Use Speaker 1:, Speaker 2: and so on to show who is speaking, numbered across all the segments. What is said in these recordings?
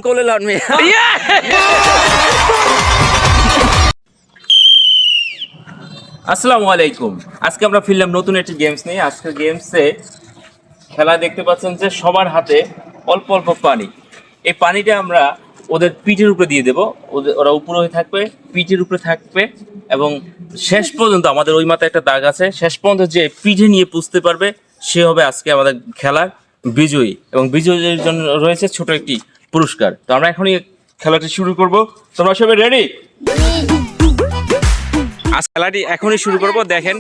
Speaker 1: কোলে লন মে আসসালামু আলাইকুম। আজকে আমরা ফিরলাম নতুন একটি গেমস নিয়ে। আজকের গেমসে খেলা দেখতে পাচ্ছেন যে সবার হাতে অল্প অল্প পানি। এই পানিটা আমরা ওদের পিঠের উপরে দিয়ে দেবো, ওরা উপরে হয়ে থাকবে, পিঠের উপরে থাকবে এবং শেষ পর্যন্ত আমাদের ওই মাথায় একটা দাগ আছে, শেষ পর্যন্ত যে পিঠে নিয়ে পুষতে পারবে সে হবে আজকে আমাদের খেলার বিজয়ী। এবং বিজয়ীর জন্য রয়েছে ছোট একটি পুরস্কার। তো আমরা এখনই খেলাটি শুরু করব। তোমরা সবাই রেডি? আজ খেলাটি এখনই শুরু করব। দেখেন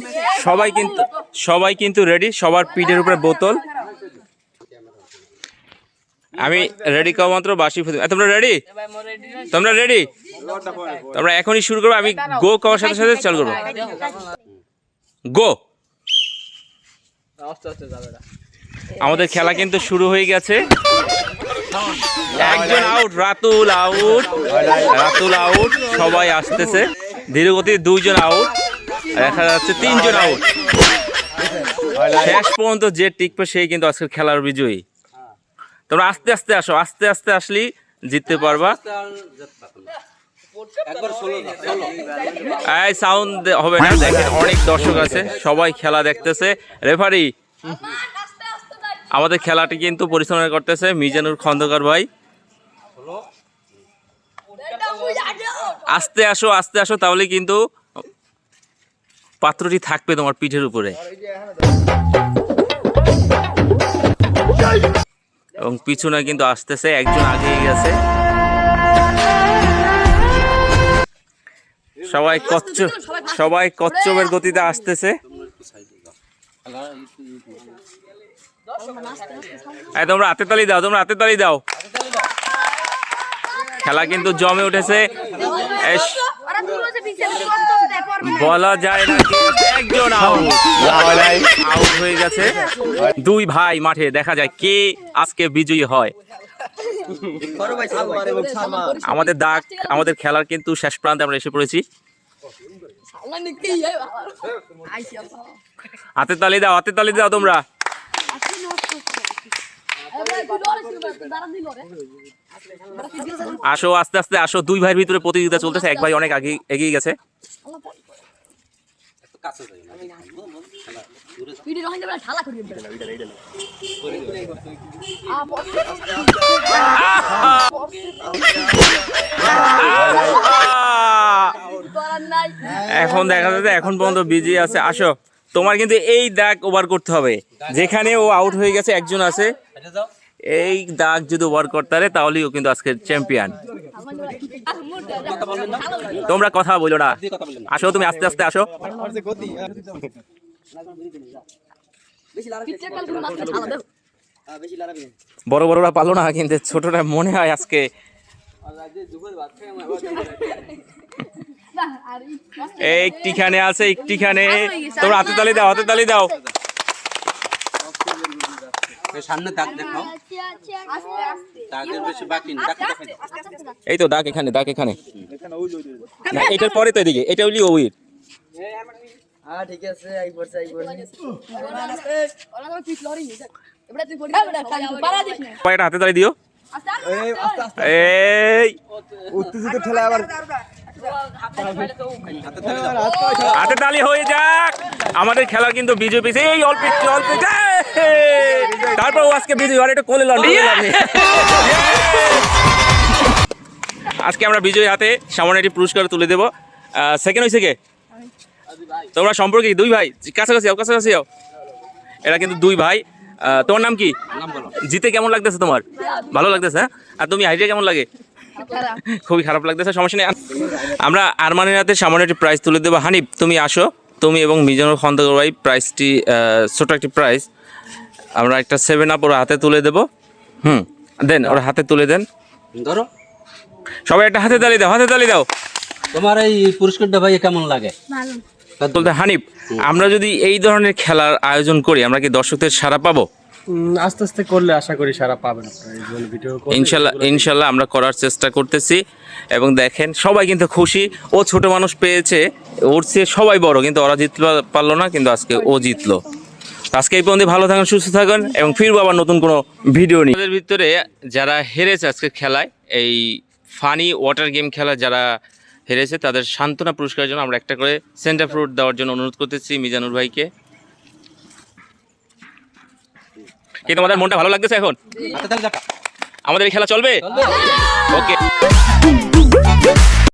Speaker 1: সবাই কিন্তু রেডি, সবার পিঠের উপরে বোতল। আমি রেডি কও মাত্র বাসি ফুটে। তোমরা রেডি? তোমরা রেডি? তোমরা এখনই শুরু করবো। আমি গো কওয়ার সাথে সাথে চালু করবো। গো। আমাদের খেলা কিন্তু শুরু হয়ে গেছে। একজন out, Ratul out, Ratul out. সবাই আসতেছে ধীরে গতি। দুইজন আউট, দেখা যাচ্ছে তিনজন আউট। শেষ পর্যন্ত যে টিকবে সেই কিন্তু আজকের খেলার বিজয়ী। তোমরা আস্তে আস্তে আসো, আস্তে আস্তে আসলেই জিততে পারবা। এই সাউন্ড হবে না, দেখেন অনেক দর্শক আছে, সবাই খেলা দেখতেছে। রেফারি আমাদের খেলাটি কিন্তু পরিচালনা করতেছে মিজানুর খন্দকার ভাই। আস্তে আসো, আস্তে আসো, তাহলে কিন্তু পাত্রটি থাকবে তোমার পিঠের উপরে। এবং পিছনে কিন্তু আসতেছে, একজন আগিয়ে গেছে। সবাই কচ্ছপের গতিতে আসতেছে। তোমরা হাতে তালি দাও, তোমরা হাতে তালি দাও। খেলা কিন্তু জমে উঠেছে। বলা যায় না, একজন আউট হয়ে গেছে। দুই ভাই মাঠে, দেখা যায় কে আজকে বিজয়ী হয়। আমাদের খেলার কিন্তু শেষ প্রান্তে আমরা এসে পড়েছি। হাতে তালি দাও, হাতে তালি দাও তোমরা। আসো, আস্তে আস্তে আসো। দুই ভাইয়ের ভিতরে প্রতিযোগিতা চলতেছে। এক ভাই অনেক আগে এগিয়ে গেছে। এখন দেখা যাচ্ছে এখন পর্যন্ত বিজি আছে। আসো, তোমার কিন্তু এই দাগ ওভার করতে হবে। যেখানে ও আউট হয়ে গেছে একজন আছে, এই দাগ যদি ওভার করতে পারে তাহলেই ও কিন্তু আজকে চ্যাম্পিয়ন। তোমরা কথা বলো না, আসো তুমি আস্তে আস্তে আসো। বড় বড়রা পালো না, কিন্তু ছোটরা মনে হয় আজকে। একটিখানে আছে, একটিখানে। তোমরা হাতে তালি দাও, হাতে তালি দাও। সামনে দাগ দেখাও, দাগের বেশি বাকি না। এই তো দাগ এখানে, দাগ এখানে। না, এটার পরে তো এদিকে, এটা হইলি ওই। হ্যাঁ ঠিক আছে, আই পড়ছে, আই পড়ছে। পায়টা হাতে তালি দিও। এই উত্তেজিত ঠেলা আবার হাতে তালি হয়ে যাক। আমাদের খেলা কিন্তু বিজয় পেয়েছে। এই অল্প অল্প, তারপর ও আজকে বিজয়। আর এটা কোলে লন। আজকে আমরা বিজয়ী হাতে সামনে একটি পুরস্কার তুলে দেবো। সেকেন্ড হয়েছে কে? তোমরা সম্পর্কে দুই ভাই, কাছাকাছি যাও, কাছাকাছি যাও। এরা কিন্তু দুই ভাই। তোমার নাম কি? জিতে কেমন লাগতেছে তোমার? ভালো লাগতেছে। আর তুমি হাইরে কেমন লাগে? খুবই খারাপ লাগতেছে। সমস্যা নেই, আমরা আরমানের হাতে সামনে একটি প্রাইজ তুলে দেবো। হানিফ তুমি আসো, তুমি এবং মিজানুর খন্দকার ভাই প্রাইজটি, ছোট একটি প্রাইজ আমরা একটা 7 আপ ওর হাতে তুলে দেবো। দেন, ওর হাতে তুলে দেন। ধরো সবাই একটা হাতে তালি দাও, হাতে তালি দাও।
Speaker 2: তোমার এই পুরস্কারটা ভাই কেমন লাগে?
Speaker 1: বলতে হানিফ, আমরা যদি এই ধরনের খেলার আয়োজন করি আমরা কি দর্শকদের সাড়া পাবো?
Speaker 3: আস্তে আস্তে করলে আশা করি সারা পাবেন।
Speaker 1: ইনশাল্লাহ আমরা করার চেষ্টা করতেছি। এবং দেখেন সবাই কিন্তু খুশি। ও ছোট মানুষ পেয়েছে, ওর চেয়ে সবাই বড়, কিন্তু ওরা জিততে পারলো না, কিন্তু আজকে ও জিতলো। আজকে এই পর্যন্ত ভালো থাকুন, সুস্থ থাকুন এবং ফিরবো আবার নতুন কোনো ভিডিও নিয়ে। আমাদের ভিতরে যারা হেরেছে আজকে খেলায় এই ফানি ওয়াটার গেম খেলা যারা হেরেছে তাদের সান্ত্বনা পুরস্কারের জন্য আমরা একটা করে সেন্টার ফ্রুট দেওয়ার জন্য অনুরোধ করতেছি মিজানুর ভাইকে। কি তোমাদের মনটা ভালো লাগতেছে এখন? আমাদের এই খেলা চলবে? ওকে।